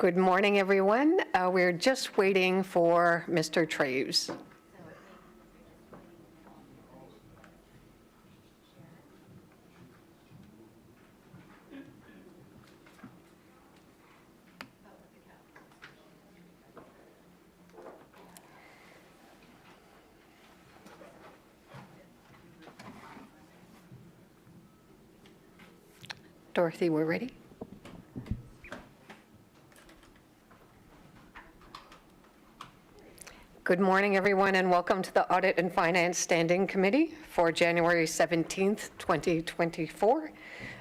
Good morning, everyone. We're just waiting for Mr. Traves. Dorothy, we're ready. Good morning, everyone, and welcome to the Audit and Finance Standing Committee for January 17th, 2024.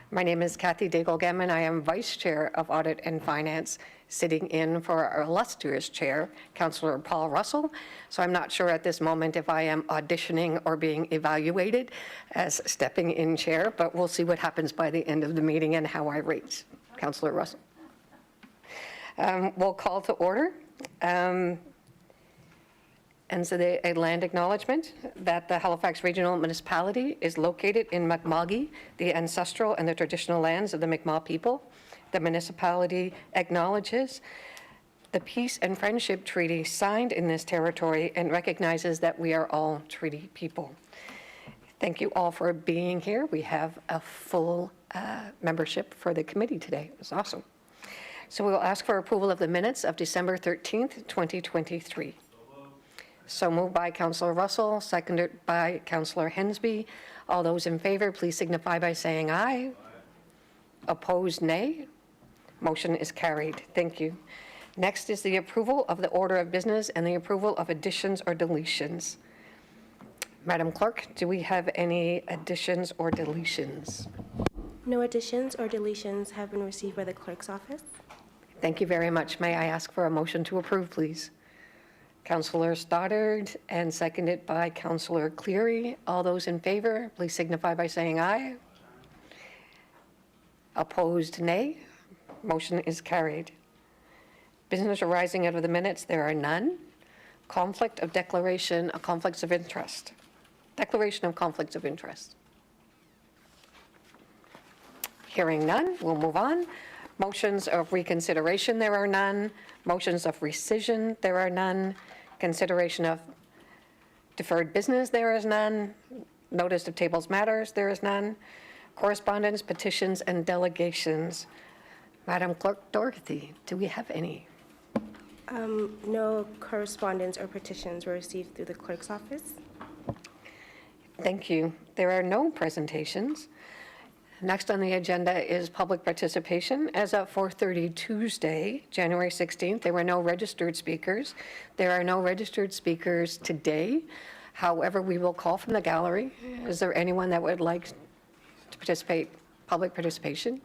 My name is Kathy Daigle-Gammon. I am Vice Chair of Audit and Finance, sitting in for our illustrious Chair, Councillor Paul Russell. So I'm not sure at this moment if I am auditioning or being evaluated as stepping in chair, but we'll see what happens by the end of the meeting and how I rate. Councillor Russell. We'll call to order. And so a land acknowledgement that the Halifax Regional Municipality is located in Mi'kma'ki, the ancestral and the traditional lands of the Mi'kmaq people. The municipality acknowledges the peace and friendship treaty signed in this territory and recognizes that we are all treaty people. Thank you all for being here. We have a full membership for the committee today. It's awesome. So we will ask for approval of the minutes of December 13th, 2023. So moved by Councillor Russell, seconded by Councillor Hensby. All those in favor, please signify by saying aye. Aye. Opposed, nay. Motion is carried. Thank you. Next is the approval of the order of business and the approval of additions or deletions. Madam Clerk, do we have any additions or deletions? No additions or deletions have been received by the clerk's office. Thank you very much. May I ask for a motion to approve, please? Councillor Stoddard and seconded by Councillor Cleary. All those in favor, please signify by saying aye. Opposed, nay. Motion is carried. Business arising out of the minutes, there are none. Conflict of declaration of conflicts of interest. Declaration of conflicts of interest. Hearing none, we'll move on. Motions of reconsideration, there are none. Motions of rescission, there are none. Consideration of deferred business, there is none. Notice of tables matters, there is none. Correspondence, petitions, and delegations. Madam Clerk Dorothy, do we have any? No correspondence or petitions were received through the clerk's office. Thank you. There are no presentations. Next on the agenda is public participation. As of 4:30 Tuesday, January 16th, there were no registered speakers. There are no registered speakers today. However, we will call from the gallery. Is there anyone that would like to participate, public participation?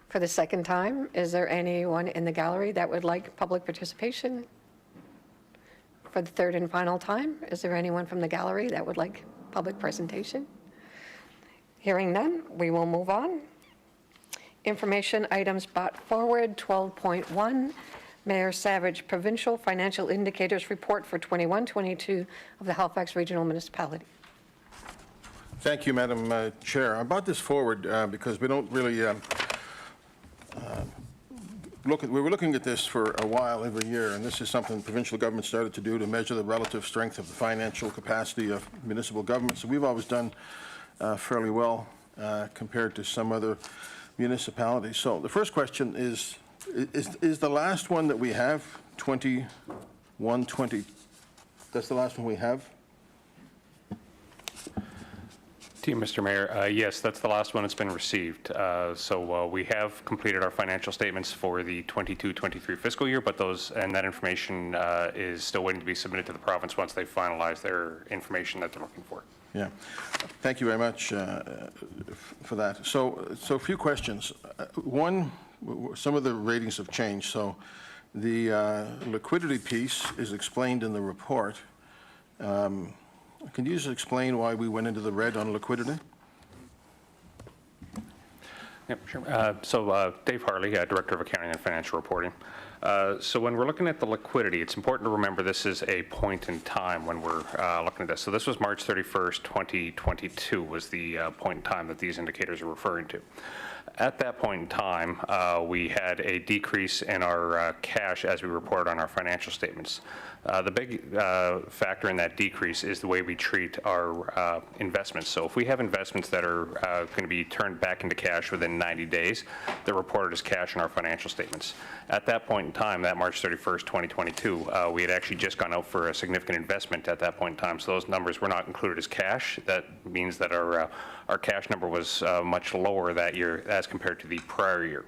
For the second time, is there anyone in the gallery that would like public participation? For the third and final time, is there anyone from the gallery that would like public presentation? Hearing none, we will move on. Information items brought forward, 12.1, Mayor Savage Provincial Financial Indicators Report for 21-22 of the Halifax Regional Municipality. Thank you, Madam Chair. I brought this forward because we don't really we were looking at this for a while every year, and this is something provincial government started to do to measure the relative strength of the financial capacity of municipal government. So we've always done fairly well compared to some other municipalities. So the first question is the last one that we have 21-20? That's the last one we have? To you, Mr. Mayor. Yes, that's the last one that's been received. So we have completed our financial statements for the 22-23 fiscal year, but that information is still waiting to be submitted to the province once they finalize their information that they're looking for. Yeah, thank you very much for that. So a few questions. One, some of the ratings have changed. So the liquidity piece is explained in the report. Can you just explain why we went into the red on liquidity? Yep, sure. Dave Harley, Director of Accounting and Financial Reporting. So when we're looking at the liquidity, it's important to remember this is a point in time when we're looking at this. So this was March 31st, 2022 was the point in time that these indicators are referring to. At that point in time, we had a decrease in our cash as we reported on our financial statements. The big factor in that decrease is the way we treat our investments. So if we have investments that are going to be turned back into cash within 90 days, they're reported as cash in our financial statements. At that point in time, that March 31st, 2022, we had actually just gone out for a significant investment at that point in time. So those numbers were not included as cash. That means that our cash number was much lower that year as compared to the prior year.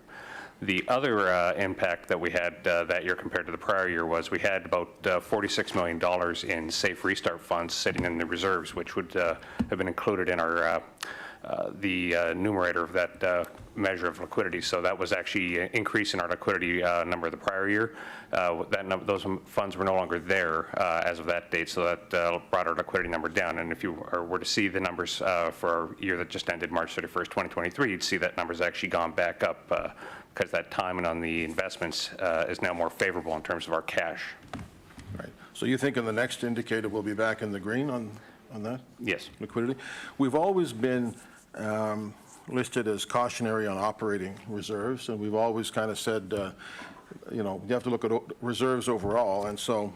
The other impact that we had that year compared to the prior year was we had about $46 million in safe restart funds sitting in the reserves, which would have been included in our the numerator of that measure of liquidity. So that was actually an increase in our liquidity number the prior year. Those funds were no longer there as of that date, so that brought our liquidity number down. And if you were to see the numbers for our year that just ended March 31st, 2023, you'd see that number's actually gone back up because that timing on the investments is now more favorable in terms of our cash. Right. So you think in the next indicator we'll be back in the green on that? Yes. Liquidity? We've always been listed as cautionary on operating reserves, and we've always kind of said, you know, you have to look at reserves overall, and so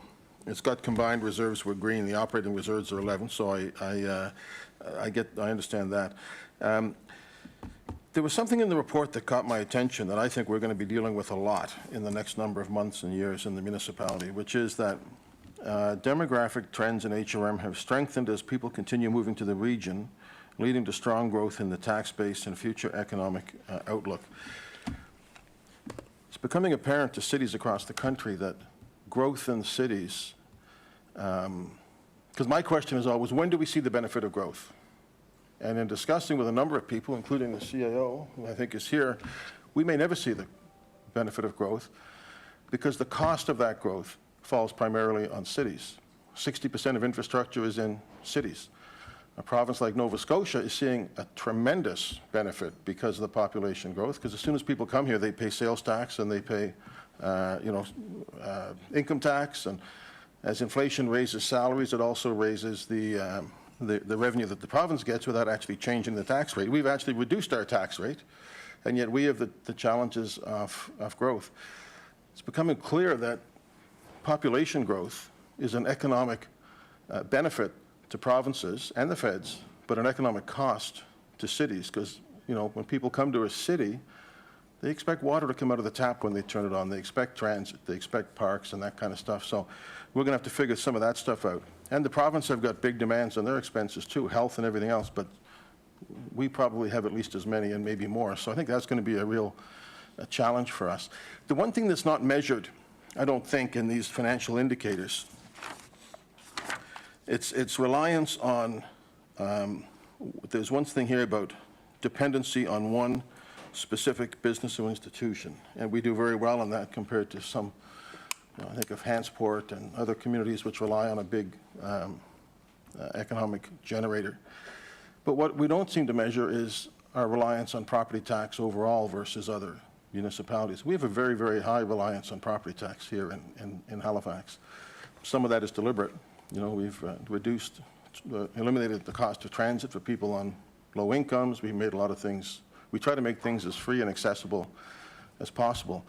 it's got combined reserves were green, the operating reserves are 11, so I understand that. There was something in the report that caught my attention that I think we're going to be dealing with a lot in the next number of months and years in the municipality, which is that demographic trends in HRM have strengthened as people continue moving to the region, leading to strong growth in the tax base and future economic outlook. It's becoming apparent to cities across the country that growth in cities, because my question is always, when do we see the benefit of growth? And in discussing with a number of people, including the CAO, who I think is here, we may never see the benefit of growth because the cost of that growth falls primarily on cities. 60% of infrastructure is in cities. A province like Nova Scotia is seeing a tremendous benefit because of the population growth, because as soon as people come here, they pay sales tax and they pay income tax, and as inflation raises salaries, it also raises the revenue that the province gets without actually changing the tax rate. We've actually reduced our tax rate, and yet we have the challenges of growth. It's becoming clear that population growth is an economic benefit to provinces and the feds, but an economic cost to cities, because, you know, when people come to a city, they expect water to come out of the tap when they turn it on. They expect transit, they expect parks and that kind of stuff. So we're going to have to figure some of that stuff out. And the province have got big demands on their expenses too, health and everything else, but we probably have at least as many and maybe more. So I think that's going to be a real challenge for us. The one thing that's not measured, I don't think, in these financial indicators, it's reliance on, there's one thing here about dependency on one specific business or institution, and we do very well on that compared to some, you know, I think of Hansport and other communities which rely on a big economic generator. But what we don't seem to measure is our reliance on property tax overall versus other municipalities. We have a very, very high reliance on property tax here in Halifax. Some of that is deliberate. You know, we've eliminated the cost of transit for people on low incomes. We made a lot of things. We try to make things as free and accessible as possible.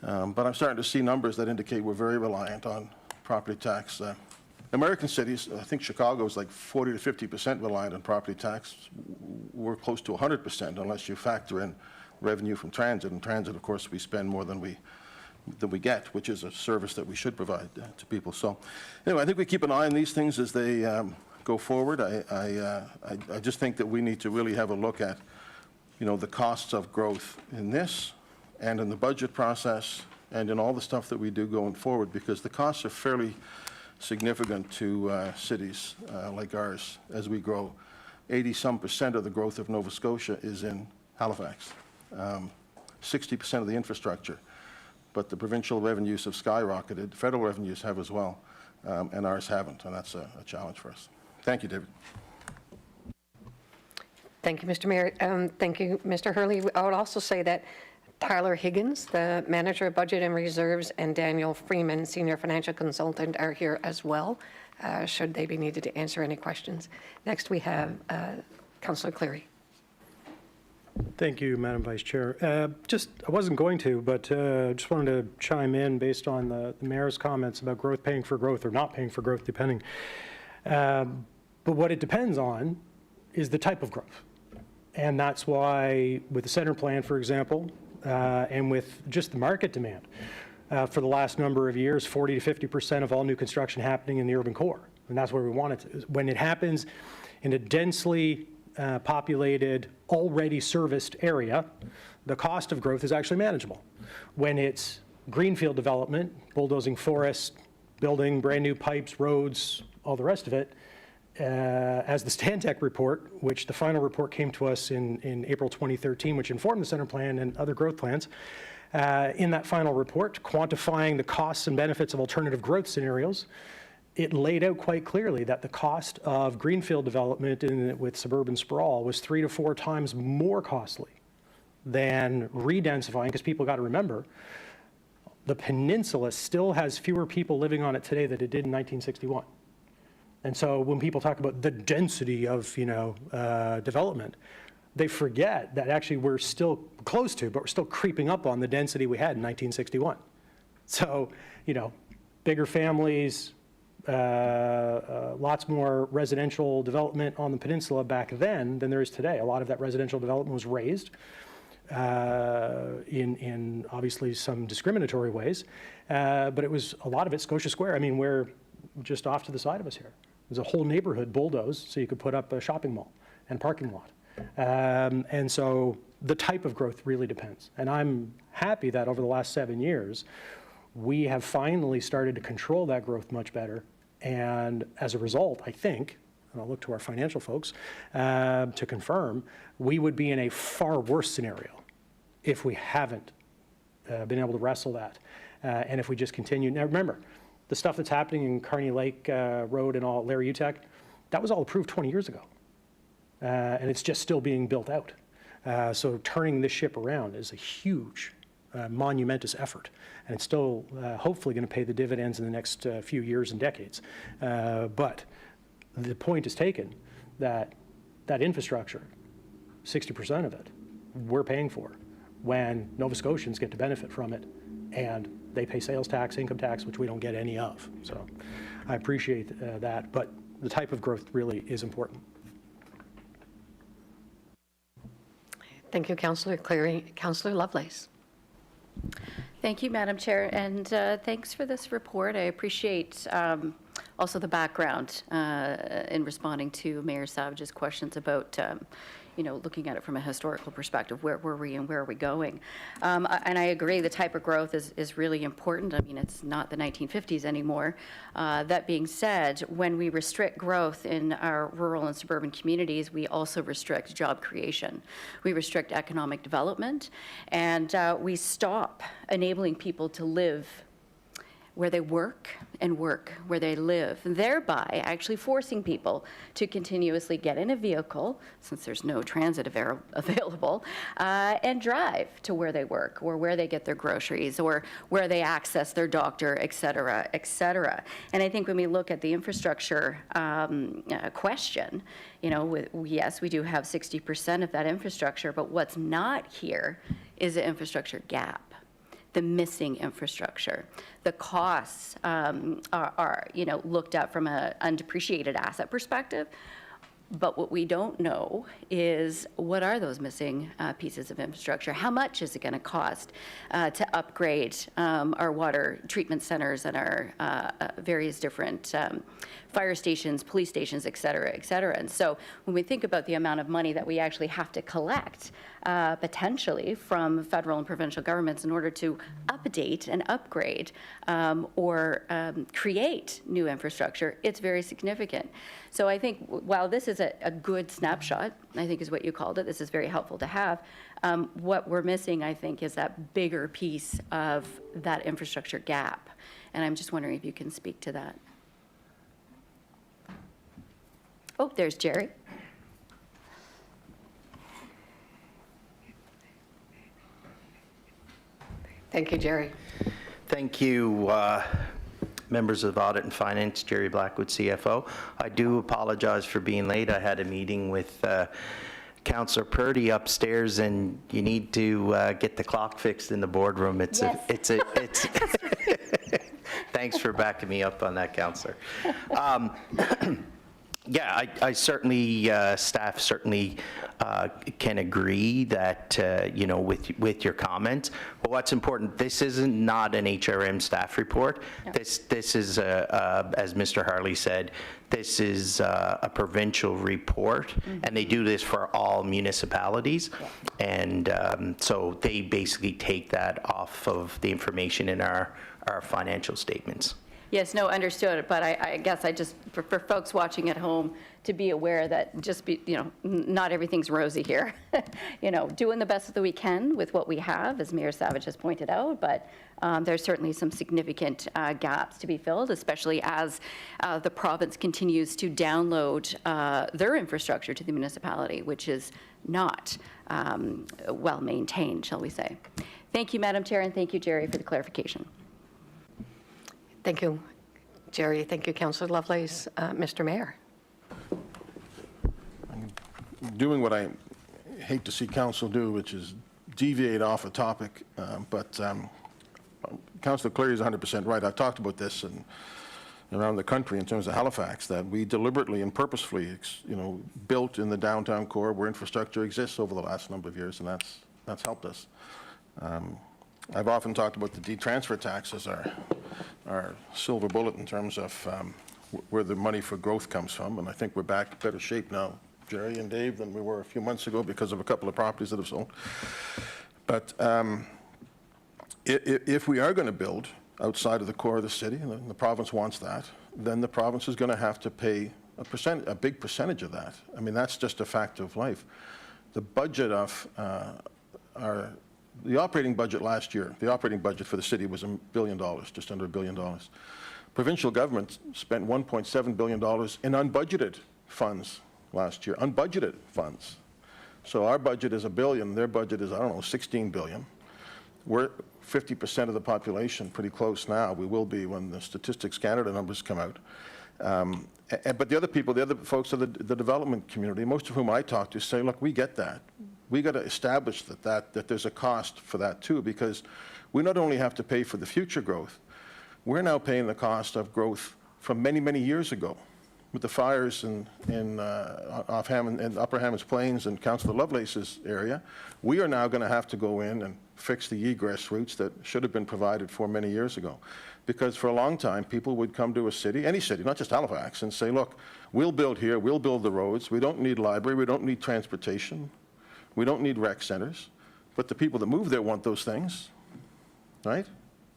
But I'm starting to see numbers that indicate we're very reliant on property tax. American cities, I think Chicago is like 40 to 50% reliant on property tax. We're close to 100% unless you factor in revenue from transit. And transit, of course, we spend more than we get, which is a service that we should provide to people. So anyway, I think we keep an eye on these things as they go forward. I just think that we need to really have a look at, you know, the costs of growth in this and in the budget process and in all the stuff that we do going forward, because the costs are fairly significant to cities like ours as we grow. 80-some% of the growth of Nova Scotia is in Halifax, 60% of the infrastructure. But the provincial revenues have skyrocketed, federal revenues have as well, and ours haven't, and that's a challenge for us. Thank you, David. Thank you, Mr. Mayor. Thank you, Mr. Hurley. I would also say that Tyler Higgins, the Manager of Budget and Reserves, and Daniel Freeman, Senior Financial Consultant, are here as well, should they be needed to answer any questions. Next, we have Councillor Cleary. Thank you, Madam Vice Chair. I wasn't going to, but just wanted to chime in based on the mayor's comments about growth paying for growth or not paying for growth, depending. But what it depends on is the type of growth. And that's why with the center plan, for example, and with just the market demand, for the last number of years, 40 to 50% of all new construction happening in the urban core. And that's where we want it to. When it happens in a densely populated, already serviced area, the cost of growth is actually manageable. When it's greenfield development, bulldozing forests, building brand new pipes, roads, all the rest of it, as the Stantec report, which the final report came to us in April 2013, which informed the center plan and other growth plans, in that final report, quantifying the costs and benefits of alternative growth scenarios, it laid out quite clearly that the cost of greenfield development with suburban sprawl was 3 to 4 times more costly than redensifying, because people got to remember, the peninsula still has fewer people living on it today than it did in 1961. And so when people talk about the density of, development, they forget that actually we're still close to, but we're still creeping up on the density we had in 1961. So, bigger families, lots more residential development on the peninsula back then than there is today. A lot of that residential development was raised in obviously some discriminatory ways, but it was a lot of it Scotia Square. I mean, we're just off to the side of us here. There's a whole neighborhood bulldozed so you could put up a shopping mall and parking lot. And so the type of growth really depends. And I'm happy that over the last 7 years, we have finally started to control that growth much better. And as a result, I think, and I'll look to our financial folks to confirm, we would be in a far worse scenario if we haven't been able to wrestle that. And if we just continue. Now remember, the stuff that's happening in Kearney Lake Road and all, Larry Utech, that was all approved 20 years ago. And it's just still being built out. So turning this ship around is a huge, monumentous effort. And it's still hopefully going to pay the dividends in the next few years and decades. But the point is taken that that infrastructure, 60% of it, we're paying for when Nova Scotians get to benefit from it. And they pay sales tax, income tax, which we don't get any of. So I appreciate that. But the type of growth really is important. Thank you, Councillor Cleary. Councillor Lovelace. Thank you, Madam Chair, and thanks for this report. I appreciate also the background in responding to Mayor Savage's questions about looking at it from a historical perspective. Where were we and where are we going? And I agree, the type of growth is really important. I mean, it's not the 1950s anymore. That being said, when we restrict growth in our rural and suburban communities, we also restrict job creation. We restrict economic development, and we stop enabling people to live where they work and work where they live, thereby actually forcing people to continuously get in a vehicle, since there's no transit available, and drive to where they work or where they get their groceries or where they access their doctor, et cetera, et cetera. And I think when we look at the infrastructure question, yes, we do have 60% of that infrastructure, but what's not here is the infrastructure gap. The missing infrastructure. The costs are looked at from an undepreciated asset perspective, but what we don't know is what are those missing pieces of infrastructure? How much is it going to cost to upgrade our water treatment centers and our various different fire stations, police stations, et cetera, et cetera. And so when we think about the amount of money that we actually have to collect potentially from federal and provincial governments in order to update and upgrade or create new infrastructure, it's very significant. So I think while this is a good snapshot, I think is what you called it, this is very helpful to have, what we're missing, I think, is that bigger piece of that infrastructure gap. And I'm just wondering if you can speak to that. Oh, there's Jerry. Thank you, Jerry. Thank you, members of Audit and Finance. Jerry Blackwood, CFO. I do apologize for being late. I had a meeting with Councillor Purdy upstairs, and you need to get the clock fixed in the boardroom. It's Thanks for backing me up on that, Councillor. Yeah, I certainly, staff certainly can agree that, you know, with your comment. But what's important, this isn't not an HRM staff report. No. This is, as Mr. Harley said, this is a provincial report, and they do this for all municipalities. Yeah. And so they basically take that off of the information in our financial statements. Yes, no, understood, but I guess I just, for folks watching at home, to be aware that just be, you know, not everything's rosy here. You know, doing the best that we can with what we have, as Mayor Savage has pointed out, but there's certainly some significant gaps to be filled, especially as the province continues to download their infrastructure to the municipality, which is not well maintained, shall we say. Thank you, Madam Chair, and thank you, Jerry, for the clarification. Thank you, Jerry. Thank you, Councillor Lovelace. Mr. Mayor. I'm doing what I hate to see council do, which is deviate off a topic. But Councillor Cleary is 100% right. I've talked about this around the country in terms of Halifax, that we deliberately and purposefully, you know, built in the downtown core where infrastructure exists over the last number of years, and that's helped us. I've often talked about the detransfer tax as our silver bullet in terms of where the money for growth comes from, and I think we're back in better shape now, Jerry and Dave, than we were a few months ago because of a couple of properties that have sold. But if we are going to build outside of the core of the city, and the province wants that, then the province is going to have to pay a big percentage of that. I mean, that's just a fact of life. The budget of the operating budget last year, the operating budget for the city was $1 billion, just under $1 billion. Provincial government spent $1.7 billion in unbudgeted funds last year, unbudgeted funds. So our budget is $1 billion, their budget is, I don't know, $16 billion. We're 50% of the population, pretty close now. We will be when the Statistics Canada numbers come out. But the other folks of the development community, most of whom I talk to, say, look, we get that. We got to establish that there's a cost for that too, because we not only have to pay for the future growth, we're now paying the cost of growth from many, many years ago. With the fires in Upper Hammonds Plains and Councillor Lovelace's area, we are now going to have to go in and fix the egress routes that should have been provided for many years ago. Because for a long time, people would come to a city, any city, not just Halifax, and say, look, we'll build here, we'll build the roads, we don't need library, we don't need transportation, we don't need rec centers, but the people that move there want those things, right?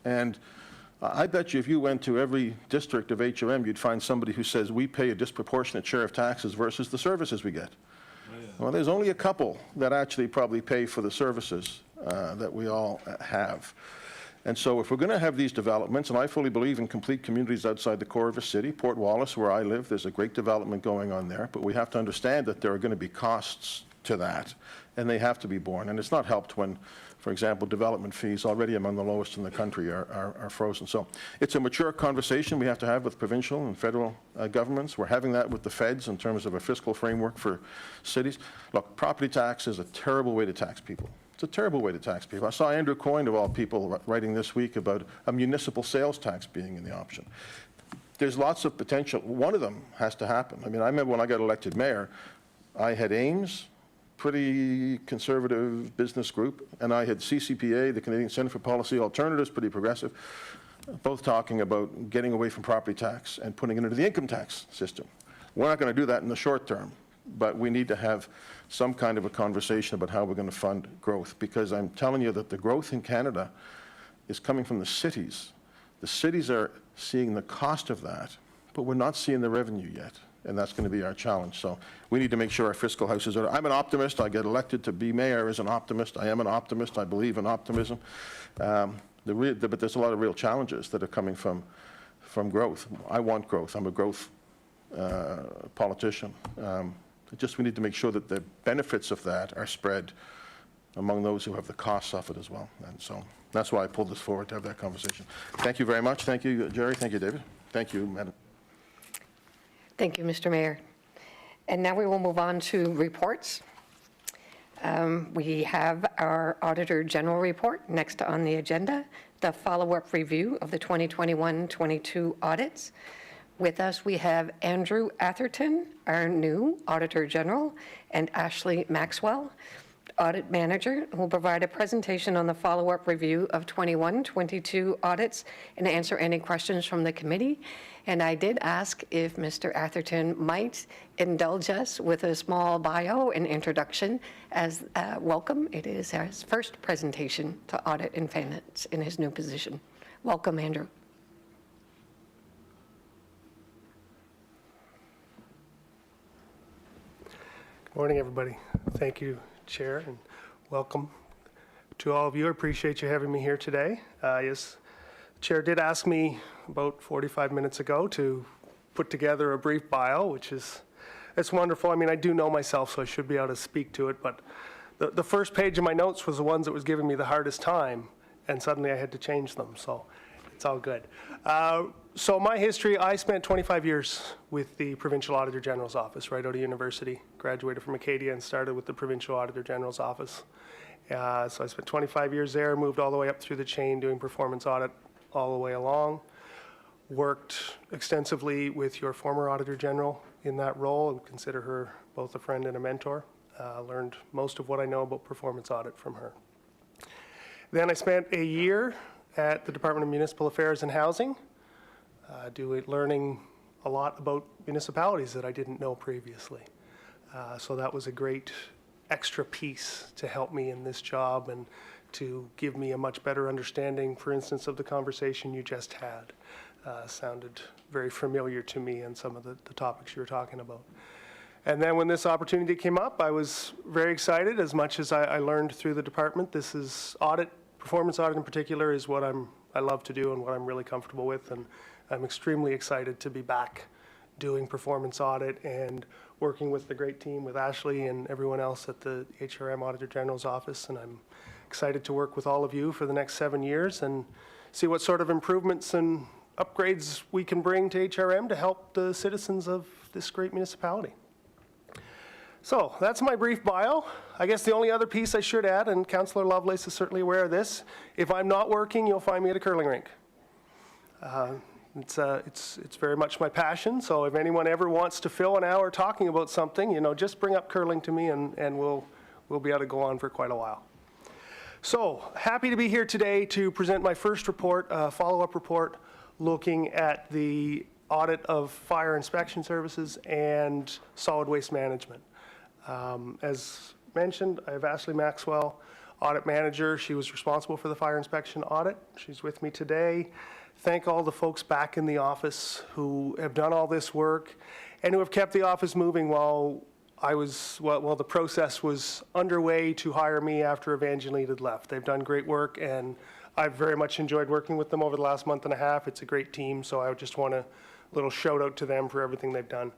And I bet you if you went to every district of HRM, you'd find somebody who says we pay a disproportionate share of taxes versus the services we get. Oh, yeah. Well, there's only a couple that actually probably pay for the services that we all have. And so if we're going to have these developments, and I fully believe in complete communities outside the core of a city, Port Wallace, where I live, there's a great development going on there, but we have to understand that there are going to be costs to that, and they have to be borne. And it's not helped when, for example, development fees, already among the lowest in the country, are frozen. So it's a mature conversation we have to have with provincial and federal governments. We're having that with the feds in terms of a fiscal framework for cities. Look, property tax is a terrible way to tax people. It's a terrible way to tax people. I saw Andrew Coyne, of all people, writing this week about a municipal sales tax being in the option. There's lots of potential. One of them has to happen. I mean, I remember when I got elected mayor, I had Ames, pretty conservative business group, and I had CCPA, the Canadian Centre for Policy Alternatives, pretty progressive, both talking about getting away from property tax and putting it into the income tax system. We're not going to do that in the short term, but we need to have some kind of a conversation about how we're going to fund growth, because I'm telling you that the growth in Canada is coming from the cities. The cities are seeing the cost of that, but we're not seeing the revenue yet. And that's going to be our challenge. So we need to make sure our fiscal houses are. I'm an optimist. I get elected to be mayor as an optimist. I am an optimist. I believe in optimism. But there's a lot of real challenges that are coming from growth. I want growth. I'm a growth politician. We need to make sure that the benefits of that are spread among those who have the costs of it as well. And so that's why I pulled this forward to have that conversation. Thank you very much. Thank you, Jerry. Thank you, David. Thank you, Madam. Thank you, Mr. Mayor. And now we will move on to reports. We have our Auditor General report next on the agenda, the follow-up review of the 2021-22 audits. With us, we have Andrew Atherton, our new Auditor General, and Ashley Maxwell, Audit Manager, who will provide a presentation on the follow-up review of 21-22 audits and answer any questions from the committee. And I did ask if Mr. Atherton might indulge us with a small bio and introduction as welcome. It is his first presentation to Audit and Finance in his new position. Welcome, Andrew. Good morning, everybody. Thank you, Chair, and welcome to all of you. I appreciate you having me here today. Yes, the Chair did ask me about 45 minutes ago to put together a brief bio, which is, it's wonderful. I mean, I do know myself, so I should be able to speak to it, but the first page of my notes was the ones that was giving me the hardest time, and suddenly I had to change them, so it's all good. So my history, I spent 25 years with the Provincial Auditor General's office right out of university. Graduated from Acadia and started with the Provincial Auditor General's office. So I spent 25 years there, moved all the way up through the chain doing performance audit all the way along. Worked extensively with your former Auditor General in that role. I would consider her both a friend and a mentor. Learned most of what I know about performance audit from her. Then I spent a year at the Department of Municipal Affairs and Housing, learning a lot about municipalities that I didn't know previously. So that was a great extra piece to help me in this job and to give me a much better understanding, for instance, of the conversation you just had. Sounded very familiar to me and some of the topics you were talking about. And then when this opportunity came up, I was very excited. As much as I learned through the department, this is audit, performance audit in particular, is what I love to do and what I'm really comfortable with. And I'm extremely excited to be back doing performance audit and working with the great team, with Ashley and everyone else at the HRM Auditor General's office. And I'm excited to work with all of you for the next 7 years and see what sort of improvements and upgrades we can bring to HRM to help the citizens of this great municipality. So that's my brief bio. I guess the only other piece I should add, and Councillor Lovelace is certainly aware of this, if I'm not working, you'll find me at a curling rink. It's very much my passion, so if anyone ever wants to fill an hour talking about something, you know, just bring up curling to me and we'll be able to go on for quite a while. So, happy to be here today to present my first report, follow-up report, looking at the audit of fire inspection services and solid waste management. As mentioned, I have Ashley Maxwell, Audit Manager. She was responsible for the fire inspection audit. She's with me today. Thank all the folks back in the office who have done all this work and who have kept the office moving while the process was underway to hire me after Evangeline had left. They've done great work, and I've very much enjoyed working with them over the last month and a half. It's a great team, so I just want a little shout out to them for everything they've done.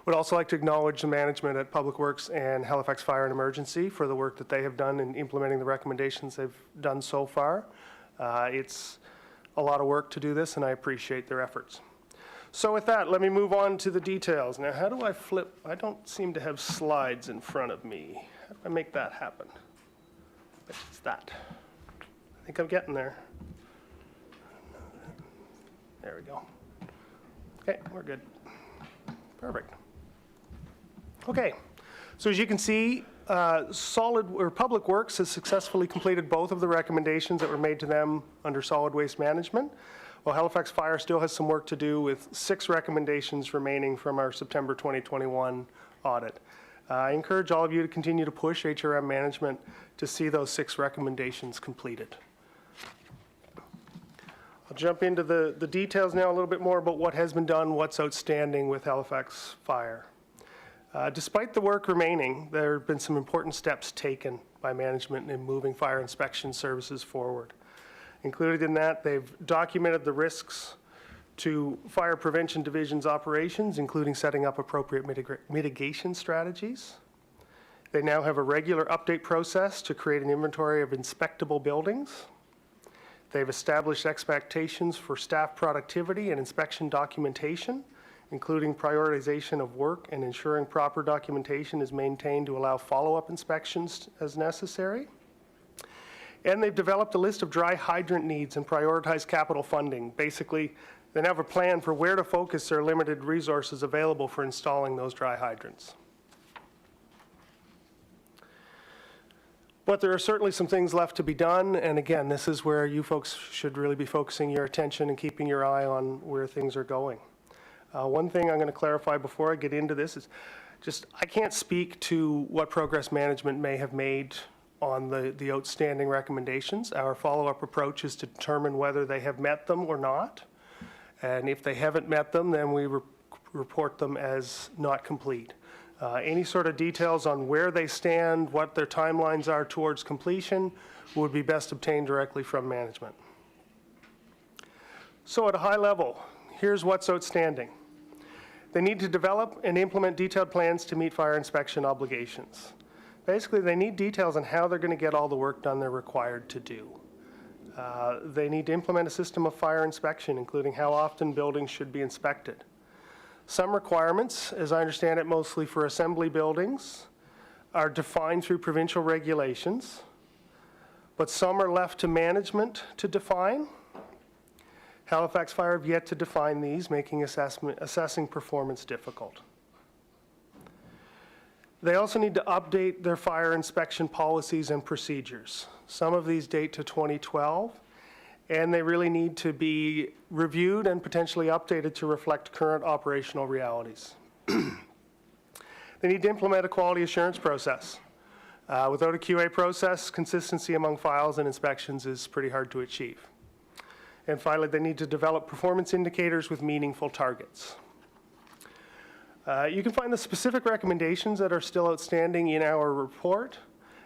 Would also like to acknowledge the management at Public Works and Halifax Fire and Emergency for the work that they have done in implementing the recommendations they've done so far. It's a lot of work to do this, and I appreciate their efforts. So with that, let me move on to the details. Now, how do I flip? I don't seem to have slides in front of me. How do I make that happen? It's that. I think I'm getting there. There we go. Okay, we're good. Perfect. Okay, so as you can see, Public Works has successfully completed both of the recommendations that were made to them under solid waste management, while Halifax Fire still has some work to do with 6 recommendations remaining from our September 2021 audit. I encourage all of you to continue to push HRM management to see those 6 recommendations completed. I'll jump into the details now a little bit more about what has been done, what's outstanding with Halifax Fire. Despite the work remaining, there have been some important steps taken by management in moving fire inspection services forward. Included in that, they've documented the risks to Fire Prevention Division's operations, including setting up appropriate mitigation strategies. They now have a regular update process to create an inventory of inspectable buildings. They've established expectations for staff productivity and inspection documentation, including prioritization of work and ensuring proper documentation is maintained to allow follow-up inspections as necessary. And they've developed a list of dry hydrant needs and prioritized capital funding. Basically, they have a plan for where to focus their limited resources available for installing those dry hydrants. But there are certainly some things left to be done, and again, this is where you folks should really be focusing your attention and keeping your eye on where things are going. One thing I'm going to clarify before I get into this is just I can't speak to what progress management may have made on the outstanding recommendations. Our follow-up approach is to determine whether they have met them or not, and if they haven't met them, then we report them as not complete. Any sort of details on where they stand, what their timelines are towards completion, would be best obtained directly from management. So at a high level, here's what's outstanding. They need to develop and implement detailed plans to meet fire inspection obligations. Basically, they need details on how they're going to get all the work done they're required to do. They need to implement a system of fire inspection, including how often buildings should be inspected. Some requirements, as I understand it, mostly for assembly buildings, are defined through provincial regulations, but some are left to management to define. Halifax Fire have yet to define these, making assessing performance difficult. They also need to update their fire inspection policies and procedures. Some of these date to 2012, and they really need to be reviewed and potentially updated to reflect current operational realities. They need to implement a quality assurance process. Without a QA process, consistency among files and inspections is pretty hard to achieve. And finally, they need to develop performance indicators with meaningful targets. You can find the specific recommendations that are still outstanding in our report,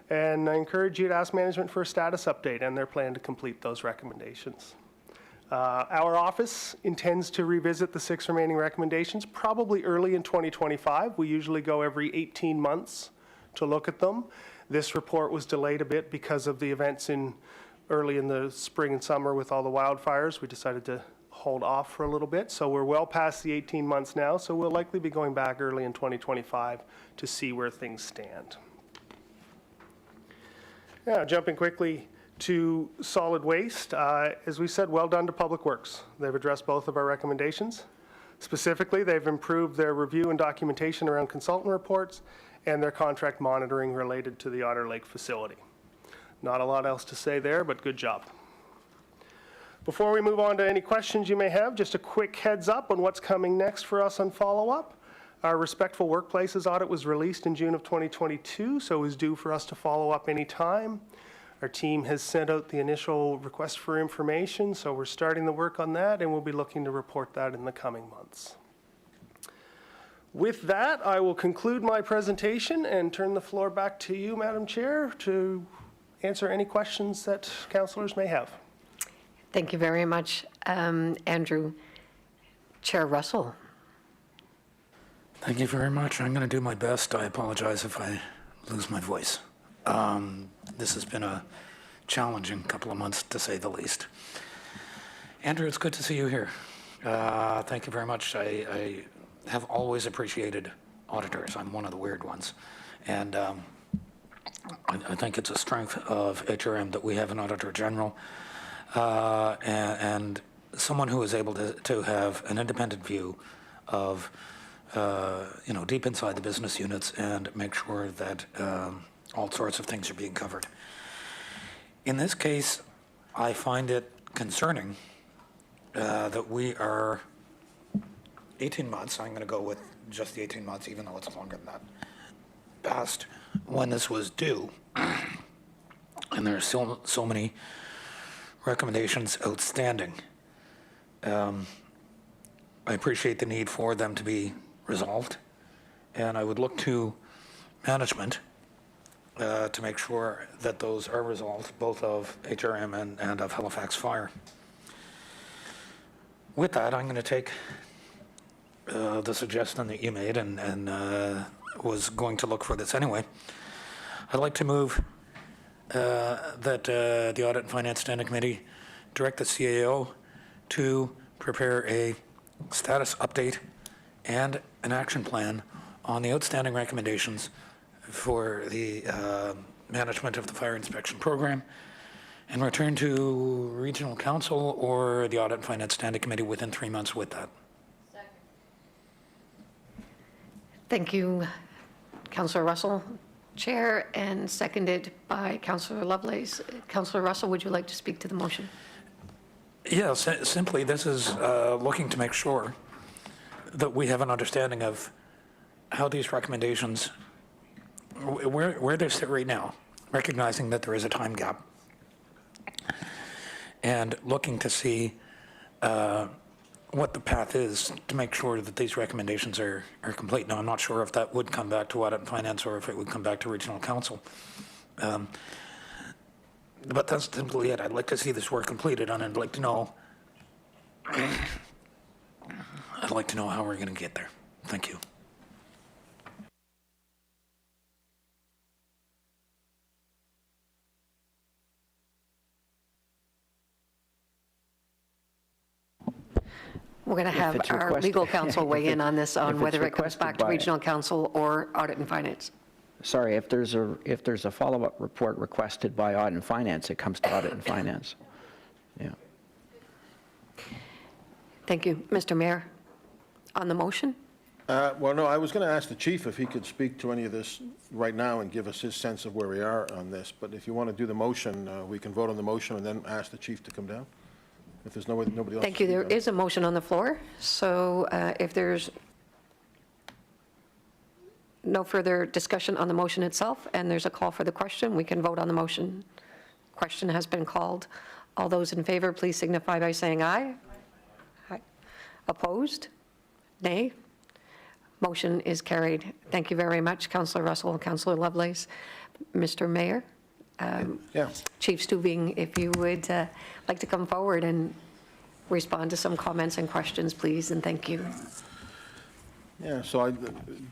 and I encourage you to ask management for a status update and their plan to complete those recommendations. Our office intends to revisit the 6 remaining recommendations probably early in 2025. We usually go every 18 months to look at them. This report was delayed a bit because of the events early in the spring and summer with all the wildfires. We decided to hold off for a little bit, so we're well past the 18 months now, so we'll likely be going back early in 2025 to see where things stand. Now, jumping quickly to solid waste, as we said, well done to Public Works. They've addressed both of our recommendations. Specifically, they've improved their review and documentation around consultant reports and their contract monitoring related to the Otter Lake facility. Not a lot else to say there, but good job. Before we move on to any questions you may have, just a quick heads up on what's coming next for us on follow-up. Our Respectful Workplaces audit was released in June of 2022, so is due for us to follow up any time. Our team has sent out the initial request for information, so we're starting the work on that, and we'll be looking to report that in the coming months. With that, I will conclude my presentation and turn the floor back to you, Madam Chair, to answer any questions that councillors may have. Thank you very much, Andrew. Chair Russell. Thank you very much. I'm going to do my best. I apologize if I lose my voice. This has been a challenging couple of months, to say the least. Andrew, it's good to see you here. Thank you very much. I have always appreciated auditors. I'm one of the weird ones. And I think it's a strength of HRM that we have an Auditor General and someone who is able to have an independent view of deep inside the business units and make sure that all sorts of things are being covered. In this case, I find it concerning that we are 18 months, I'm going to go with just the 18 months, even though it's longer than that, past when this was due. And there are still so many recommendations outstanding. I appreciate the need for them to be resolved, and I would look to management to make sure that those are resolved, both of HRM and of Halifax Fire. With that, I'm going to take the suggestion that you made and was going to look for this anyway. I'd like to move that the Audit and Finance Standing Committee direct the CAO to prepare a status update and an action plan on the outstanding recommendations for the management of the fire inspection program, and return to Regional Council or the Audit and Finance Standing Committee within 3 months with that. Thank you, Councillor Russell. Chair, and seconded by Councillor Lovelace. Councillor Russell, would you like to speak to the motion? Yeah, simply this is looking to make sure that we have an understanding of how these recommendations, where they sit right now, recognizing that there is a time gap, and looking to see what the path is to make sure that these recommendations are complete. Now, I'm not sure if that would come back to Audit and Finance or if it would come back to Regional Council. But that's simply it. I'd like to see this work completed, and I'd like to know how we're going to get there. Thank you. We're going to have it's our requested- legal counsel weigh in on this, on if whether it's it comes back requested to by- Regional Council or Audit and Finance. Sorry, if there's a follow-up report requested by Audit and Finance, it comes to Audit and Finance. Yeah. Thank you. Mr. Mayor, on the motion? Well, no, I was going to ask the chief if he could speak to any of this right now and give us his sense of where we are on this. But if you want to do the motion, we can vote on the motion and then ask the chief to come down. If there's nobody else. Thank you. There is a motion on the floor. So if there's no further discussion on the motion itself and there's a call for the question, we can vote on the motion. Question has been called. All those in favor, please signify by saying aye. Aye. Opposed? Nay? Motion is carried. Thank you very much, Councillor Russell and Councillor Lovelace. Mr. Mayor, Yeah. Chief Stubing, if you would like to come forward and respond to some comments and questions, please, and thank you. Yeah, so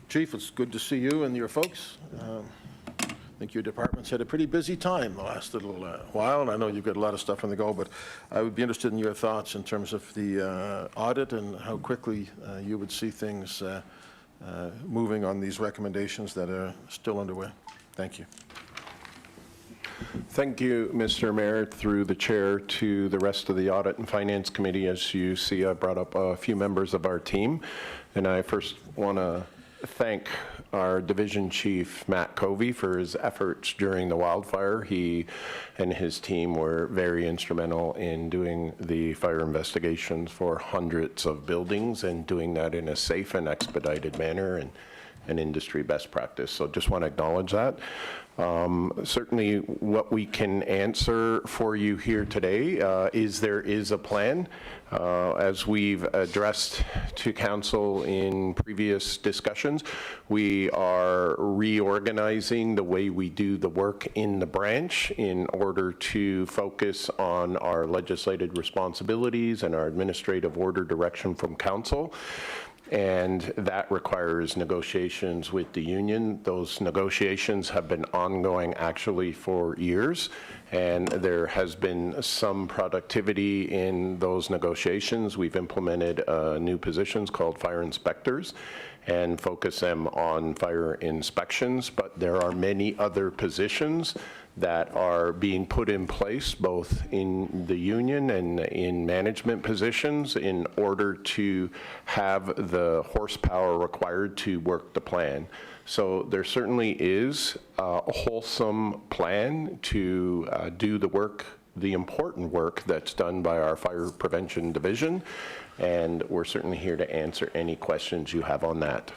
Chief, it's good to see you and your folks. I think your department's had a pretty busy time the last little while, and I know you've got a lot of stuff on the go, but I would be interested in your thoughts in terms of the audit and how quickly you would see things moving on these recommendations that are still underway. Thank you. Thank you, Mr. Mayor, through the chair to the rest of the Audit and Finance Committee. As you see, I brought up a few members of our team, and I first want to thank our Division Chief, Matt Covey, for his efforts during the wildfire. He and his team were very instrumental in doing the fire investigations for hundreds of buildings and doing that in a safe and expedited manner and an industry best practice. So just want to acknowledge that. Certainly what we can answer for you here today is there is a plan. As we've addressed to council in previous discussions, we are reorganizing the way we do the work in the branch in order to focus on our legislative responsibilities and our administrative order direction from council. And that requires negotiations with the union. Those negotiations have been ongoing actually for years, and there has been some productivity in those negotiations. We've implemented new positions called fire inspectors and focus them on fire inspections, but there are many other positions that are being put in place both in the union and in management positions in order to have the horsepower required to work the plan. So there certainly is a wholesome plan to do the work, the important work that's done by our Fire Prevention Division, and we're certainly here to answer any questions you have on that.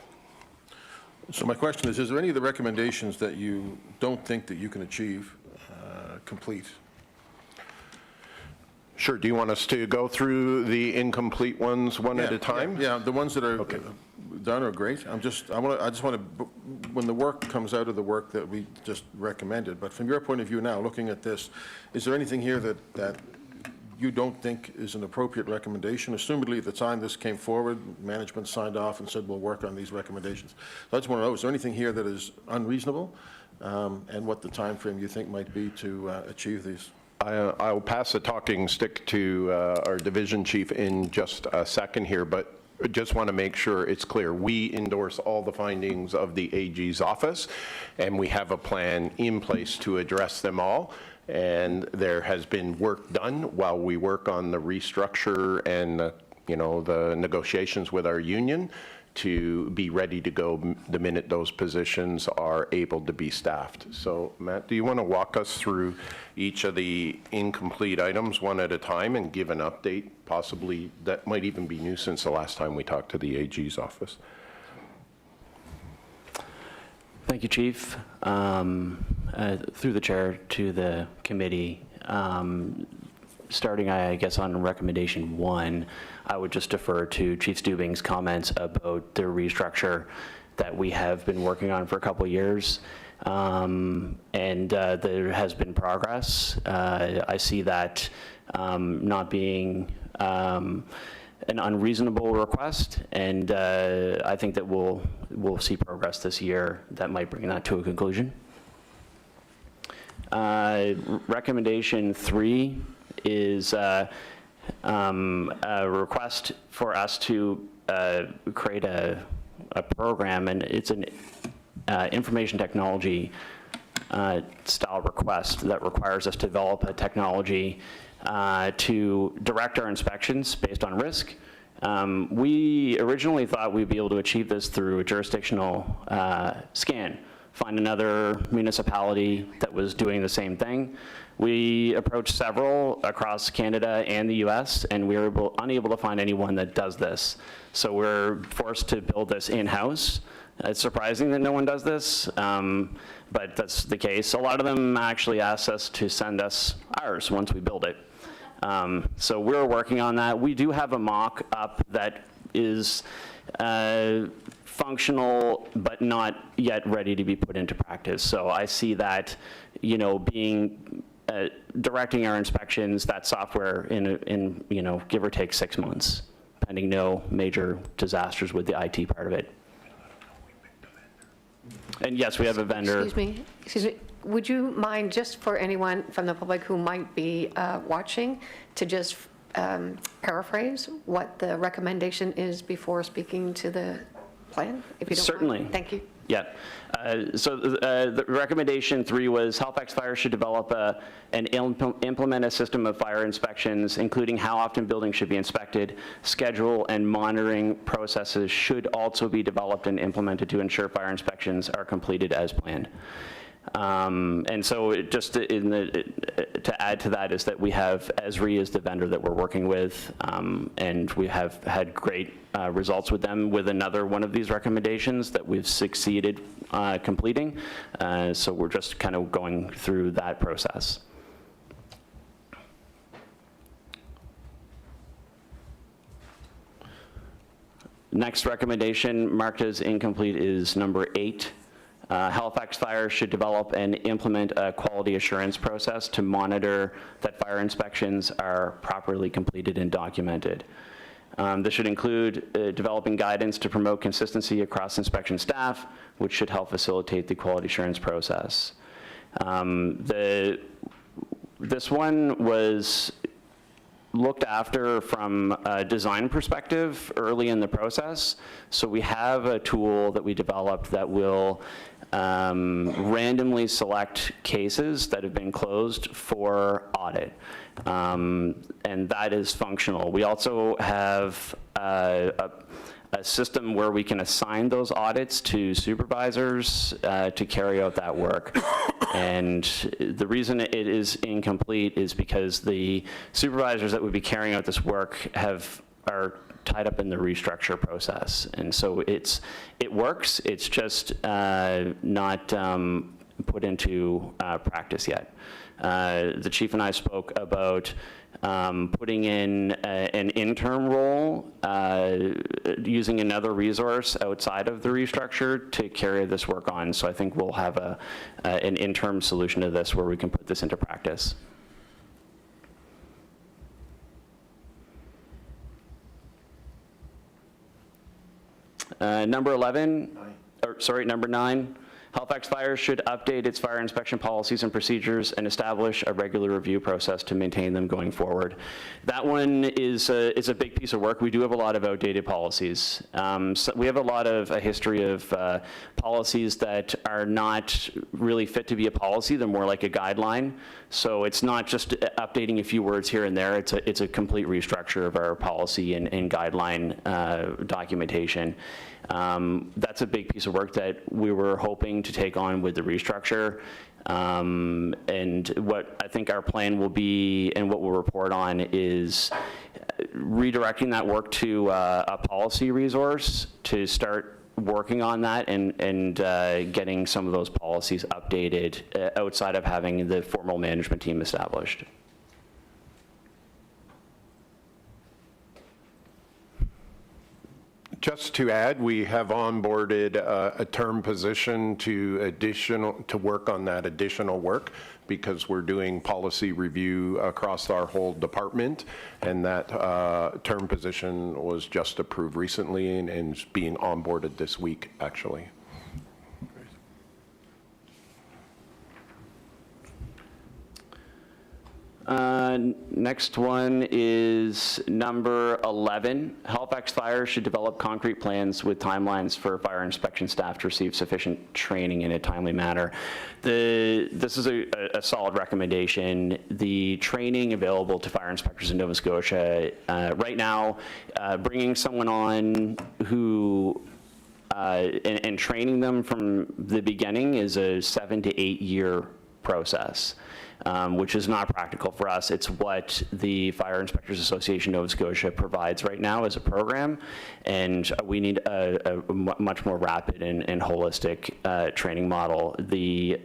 So my question is there any of the recommendations that you don't think that you can achieve complete? Sure. Do you want us to go through the incomplete ones one at a time? Yeah, the ones that are done are great. I just want to, when the work comes out of the work that we just recommended, but from your point of view now, looking at this, is there anything here that you don't think is an appropriate recommendation? Assumedly, at the time this came forward, management signed off and said, we'll work on these recommendations. So I just want to know, is there anything here that is unreasonable, and what the time frame you think might be to achieve these? I'll pass the talking stick to our division chief in just a second here, but just want to make sure it's clear. We endorse all the findings of the AG's office, and we have a plan in place to address them all. And there has been work done while we work on the restructure and the negotiations with our union to be ready to go the minute those positions are able to be staffed. So Matt, do you want to walk us through each of the incomplete items one at a time and give an update? Possibly that might even be new since the last time we talked to the AG's office. Thank you, Chief. Through the chair to the committee, starting, I guess, on recommendation 1, I would just defer to Chief Stubing's comments about the restructure that we have been working on for a couple of years. And there has been progress. I see that not being an unreasonable request, and I think that we'll see progress this year that might bring that to a conclusion. Recommendation 3 is a request for us to create a program, and it's an information technology style request that requires us to develop a technology to direct our inspections based on risk. We originally thought we'd be able to achieve this through a jurisdictional scan, find another municipality that was doing the same thing. We approached several across Canada and the US, and we were unable to find anyone that does this. So we're forced to build this in-house. It's surprising that no one does this, but that's the case. A lot of them actually ask us to send us ours once we build it. So we're working on that. We do have a mock-up that is functional, but not yet ready to be put into practice. So I see that, being directing our inspections, that software in give or take 6 months, pending no major disasters with the IT part of it. And yes, we have a vendor. Excuse me. Would you mind, just for anyone from the public who might be watching, to just paraphrase what the recommendation is before speaking to the plan, if you don't Certainly. mind? Thank you. Yeah. So the recommendation 3 was Halifax Fire should develop and implement a system of fire inspections, including how often buildings should be inspected. Schedule and monitoring processes should also be developed and implemented to ensure fire inspections are completed as planned. And so just to add to that is that we have Esri as the vendor that we're working with, and we have had great results with them with another one of these recommendations that we've succeeded completing. So we're just kind of going through that process. Next recommendation marked as incomplete is number 8. Halifax Fire should develop and implement a quality assurance process to monitor that fire inspections are properly completed and documented. This should include developing guidance to promote consistency across inspection staff, which should help facilitate the quality assurance process. This one was looked after from a design perspective early in the process. So we have a tool that we developed that will randomly select cases that have been closed for audit. And that is functional. We also have a system where we can assign those audits to supervisors to carry out that work. And the reason it is incomplete is because the supervisors that would be carrying out this work are tied up in the restructure process. And so it works, it's just not put into practice yet. The chief and I spoke about putting in an interim role, using another resource outside of the restructure to carry this work on. So I think we'll have an interim solution to this where we can put this into practice. Number 9. Halifax Fire should update its fire inspection policies and procedures and establish a regular review process to maintain them going forward. That one is a big piece of work. We do have a lot of outdated policies. So we have a history of policies that are not really fit to be a policy. They're more like a guideline. So it's not just updating a few words here and there. It's a complete restructure of our policy and guideline documentation. That's a big piece of work that we were hoping to take on with the restructure. And what I think our plan will be and what we'll report on is redirecting that work to a policy resource to start working on that and getting some of those policies updated outside of having the formal management team established. Just to add, we have onboarded a term position to work on that additional work because we're doing policy review across our whole department, and that term position was just approved recently and is being onboarded this week, actually. Next one is number 11. Halifax Fire should develop concrete plans with timelines for fire inspection staff to receive sufficient training in a timely manner. This is a solid recommendation. The training available to fire inspectors in Nova Scotia right now, bringing someone on who and training them from the beginning is a 7 to 8 year process. Which is not practical for us. It's what the Fire Inspectors Association Nova Scotia provides right now as a program, and we need a much more rapid and holistic training model. The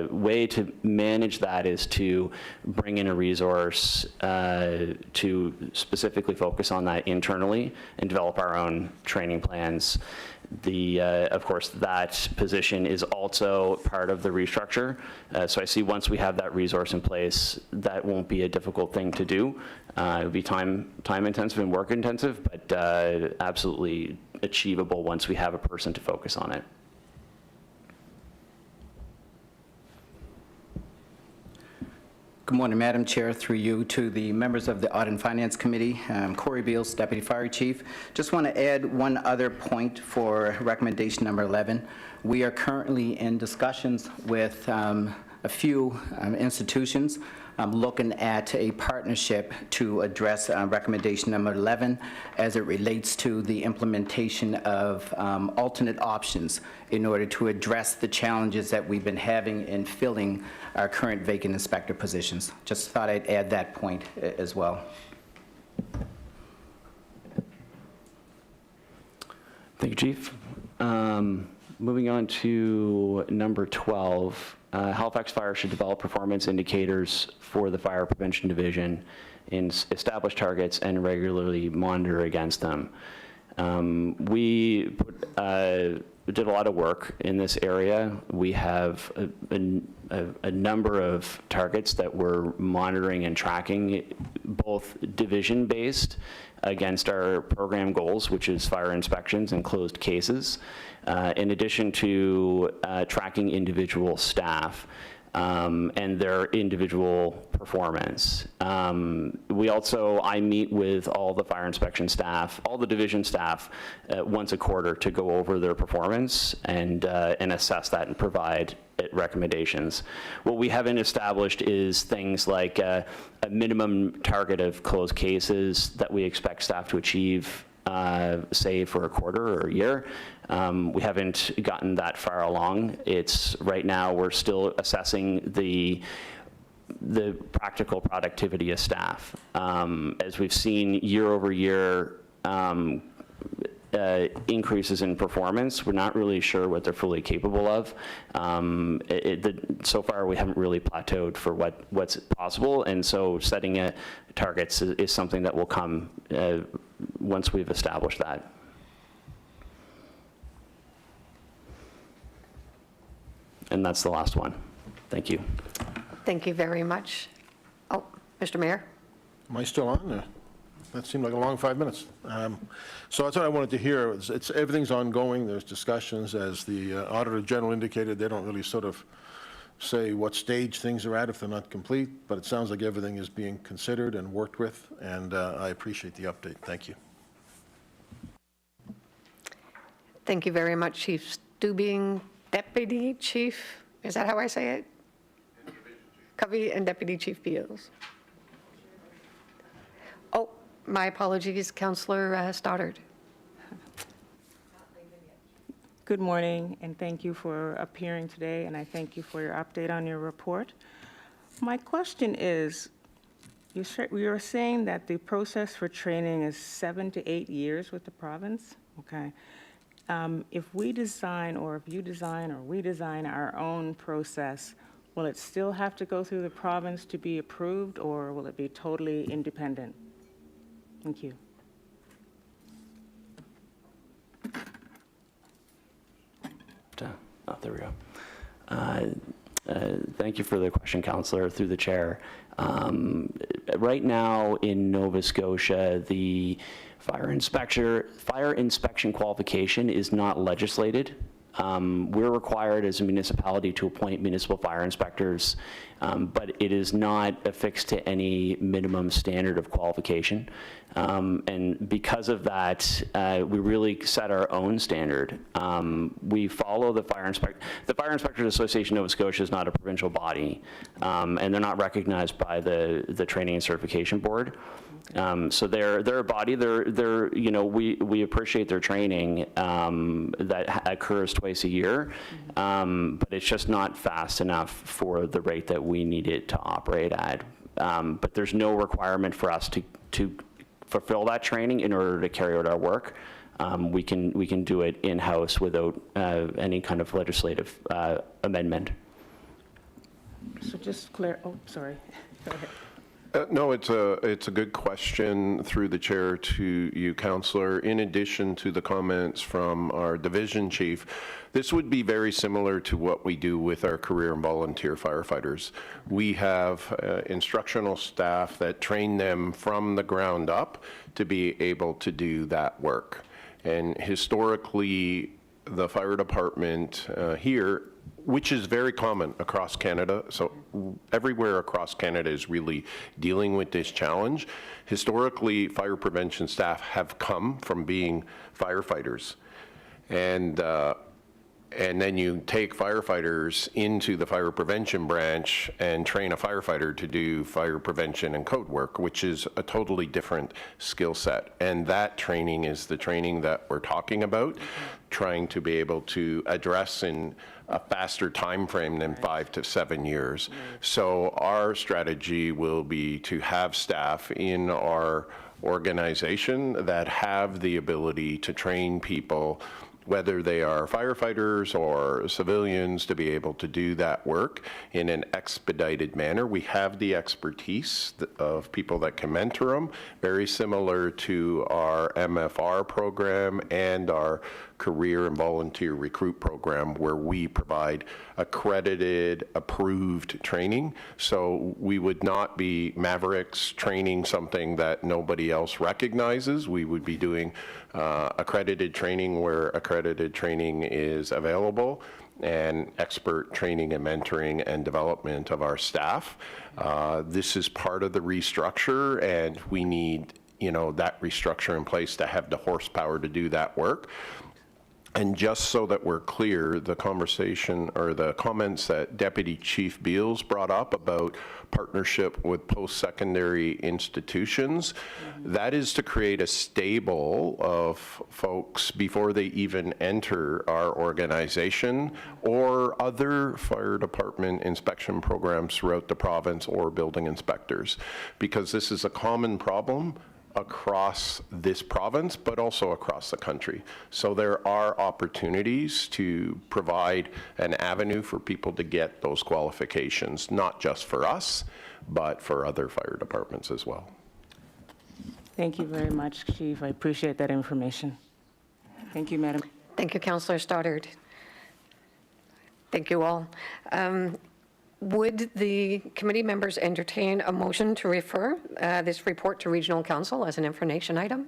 way to manage that is to bring in a resource to specifically focus on that internally and develop our own training plans. Of course, that position is also part of the restructure. So I see once we have that resource in place, that won't be a difficult thing to do. It'll be time intensive and work intensive, but absolutely achievable once we have a person to focus on it. Good morning, Madam Chair, through you to the members of the Audit and Finance Committee. Corey Beals, Deputy Fire Chief. Just want to add one other point for recommendation number 11. We are currently in discussions with a few institutions looking at a partnership to address recommendation number 11 as it relates to the implementation of alternate options in order to address the challenges that we've been having in filling our current vacant inspector positions. Just thought I'd add that point as well. Thank you, Chief. Moving on to number 12. Halifax Fire should develop performance indicators for the Fire Prevention Division and establish targets and regularly monitor against them. We did a lot of work in this area. We have a number of targets that we're monitoring and tracking, both division-based against our program goals, which is fire inspections and closed cases, in addition to tracking individual staff and their individual performance. I meet with all the fire inspection staff, all the division staff, once a quarter to go over their performance and assess that and provide recommendations. What we haven't established is things like a minimum target of closed cases that we expect staff to achieve, say for a quarter or a year. We haven't gotten that far along. Right now we're still assessing the practical productivity of staff. As we've seen year over year increases in performance, we're not really sure what they're fully capable of. So far we haven't really plateaued for what's possible, and so setting targets is something that will come once we've established that. And that's the last one. Thank you. Thank you very much. Oh, Mr. Mayor? Am I still on? That seemed like a long 5 minutes. So that's what I wanted to hear. Everything's ongoing. There's discussions. As the Auditor General indicated, they don't really sort of say what stage things are at if they're not complete, but it sounds like everything is being considered and worked with, and I appreciate the update. Thank you. Thank you very much, Chief Stubing, Deputy Chief, is that how I say it? Covey and Deputy Chief Beals. Oh, my apologies, Councillor Stoddard. Good morning, and thank you for appearing today, and I thank you for your update on your report. My question is, you are saying that the process for training is 7 to 8 years with the province? Okay. If we design, or if you design, or we design our own process, will it still have to go through the province to be approved, or will it be totally independent? Thank you. Oh, there we go. Thank you for the question, Councillor, through the chair. Right now in Nova Scotia, the fire inspection qualification is not legislated. We're required as a municipality to appoint municipal fire inspectors, but it is not affixed to any minimum standard of qualification. And because of that, we really set our own standard. We follow the Fire Inspectors Association of Nova Scotia is not a provincial body, and they're not recognized by the Training and Certification Board. So they're a body. They're you know, we appreciate their training that occurs twice a year, but it's just not fast enough for the rate that we need it to operate at. But there's no requirement for us to fulfill that training in order to carry out our work. We can do it in-house without any kind of legislative amendment. So just clear, oh, sorry. Go ahead. No, it's a good question through the chair to you, Councillor. In addition to the comments from our division chief, this would be very similar to what we do with our career and volunteer firefighters. We have instructional staff that train them from the ground up to be able to do that work. And historically, the fire department here, which is very common across Canada, so everywhere across Canada is really dealing with this challenge. Historically, fire prevention staff have come from being firefighters. And then you take firefighters into the fire prevention branch and train a firefighter to do fire prevention and code work, which is a totally different skill set. And that training is the training that we're talking about, trying to be able to address in a faster time frame than 5 to 7 years. So our strategy will be to have staff in our organization that have the ability to train people, whether they are firefighters or civilians, to be able to do that work in an expedited manner. We have the expertise of people that can mentor them, very similar to our MFR program and our career and volunteer recruit program, where we provide accredited, approved training. So we would not be mavericks training something that nobody else recognizes. We would be doing accredited training where accredited training is available, and expert training and mentoring and development of our staff. This is part of the restructure, and we need, you know, that restructure in place to have the horsepower to do that work. And just so that we're clear, the conversation or the comments that Deputy Chief Beals brought up about partnership with post-secondary institutions, that is to create a stable of folks before they even enter our organization or other fire department inspection programs throughout the province, or building inspectors, because this is a common problem across this province, but also across the country. So there are opportunities to provide an avenue for people to get those qualifications, not just for us, but for other fire departments as well. Thank you very much, Chief. I appreciate that information. Thank you, Madam. Thank you, Councillor Stoddard. Thank you all. Would the committee members entertain a motion to refer this report to Regional Council as an information item?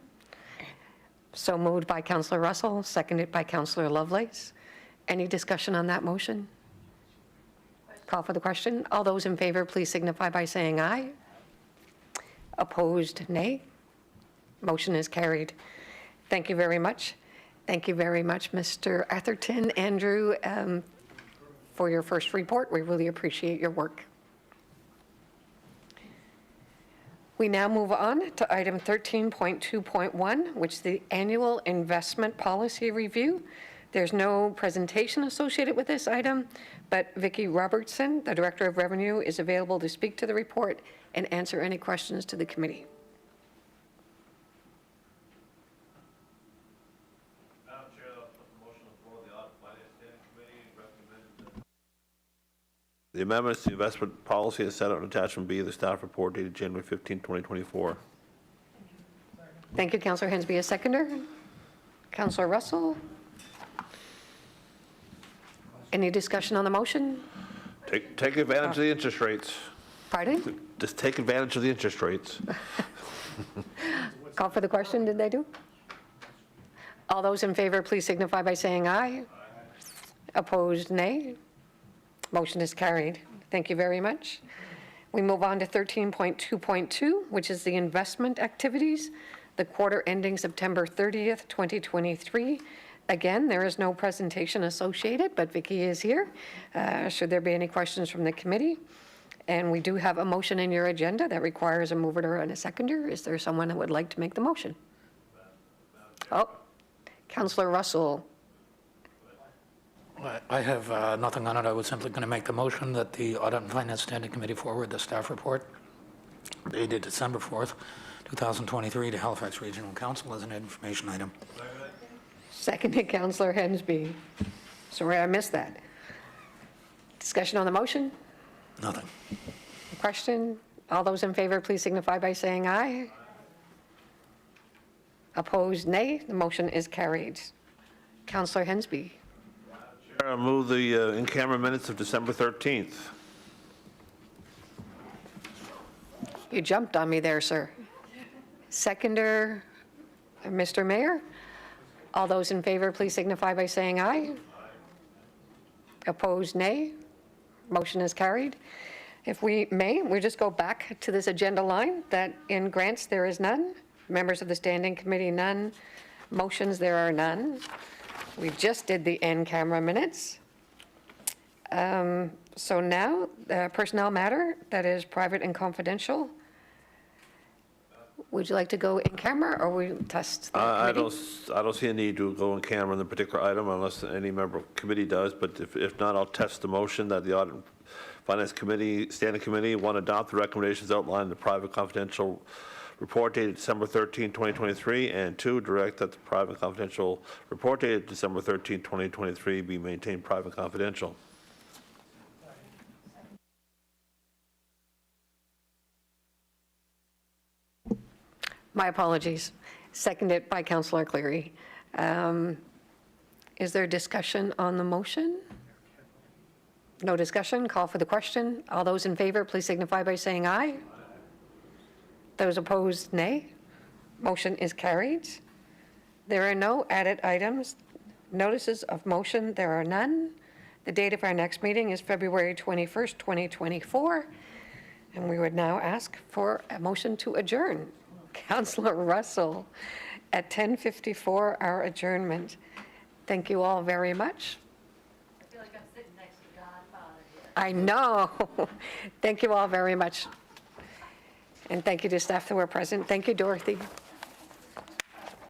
So moved by Councillor Russell, seconded by Councillor Lovelace. Any discussion on that motion? Call for the question. All those in favor, please signify by saying aye. Opposed, nay. Motion is carried. Thank you very much. Thank you very much, Mr. Atherton, Andrew, for your first report. We really appreciate your work. We now move on to item 13.2.1, which is the annual investment policy review. There's no presentation associated with this item, but Vicki Robertson, the Director of Revenue, is available to speak to the report and answer any questions to the committee. Madam Chair, I'll put the motion on the floor of the Audit Finance Standing Committee recommends that the amendments to investment policy as set out in attachment B of the staff report dated January 15, 2024. Thank you, Councillor Hensby. A seconder? Councillor Russell? Any discussion on the motion? Take advantage of the interest rates. Pardon? Just take advantage of the interest rates. Call for the question, did they do? All those in favor, please signify by saying aye. Opposed, nay. Motion is carried. Thank you very much. We move on to 13.2.2, which is the investment activities, the quarter ending September 30th, 2023. Again, there is no presentation associated, but Vicki is here. Should there be any questions from the committee? And we do have a motion in your agenda that requires a mover and a seconder. Is there someone that would like to make the motion? Oh, Councillor Russell. I have nothing on it. I was simply going to make the motion that the Audit and Finance Standing Committee forward the staff report dated December 4th, 2023 to Halifax Regional Council as an information item. Seconded, Councillor Hensby. Sorry, I missed that. Discussion on the motion? Nothing. Question? All those in favor, please signify by saying aye. Opposed, nay. The motion is carried. Councillor Hensby. I'll move the in-camera minutes of December 13th. You jumped on me there, sir. Seconder, Mr. Mayor. All those in favor, please signify by saying aye. Opposed, nay. Motion is carried. If we may, we just go back to this agenda line that in grants there is none. Members of the Standing Committee, none. Motions, there are none. We just did the in-camera minutes. So now, the personnel matter that is private and confidential. Would you like to go in camera or we test the I committee? don't see a need to go in camera on the particular item unless any member of the committee does, but if not, I'll test the motion that the Audit Finance Committee, Standing Committee, one, adopt the recommendations outlined in the private confidential report dated December 13, 2023, and two, direct that the private confidential report dated December 13, 2023 be maintained private confidential. My apologies. Seconded by Councillor Cleary. Is there discussion on the motion? No discussion. Call for the question. All those in favor, please signify by saying aye. Those opposed, nay. Motion is carried. There are no added items. Notices of motion, there are none. The date of our next meeting is February 21st, 2024. And we would now ask for a motion to adjourn. Councillor Russell, at 10:54, our adjournment. Thank you all very much. I feel like I'm sitting next to Godfather here. I know. Thank you all very much. And thank you to staff that were present. Thank you, Dorothy.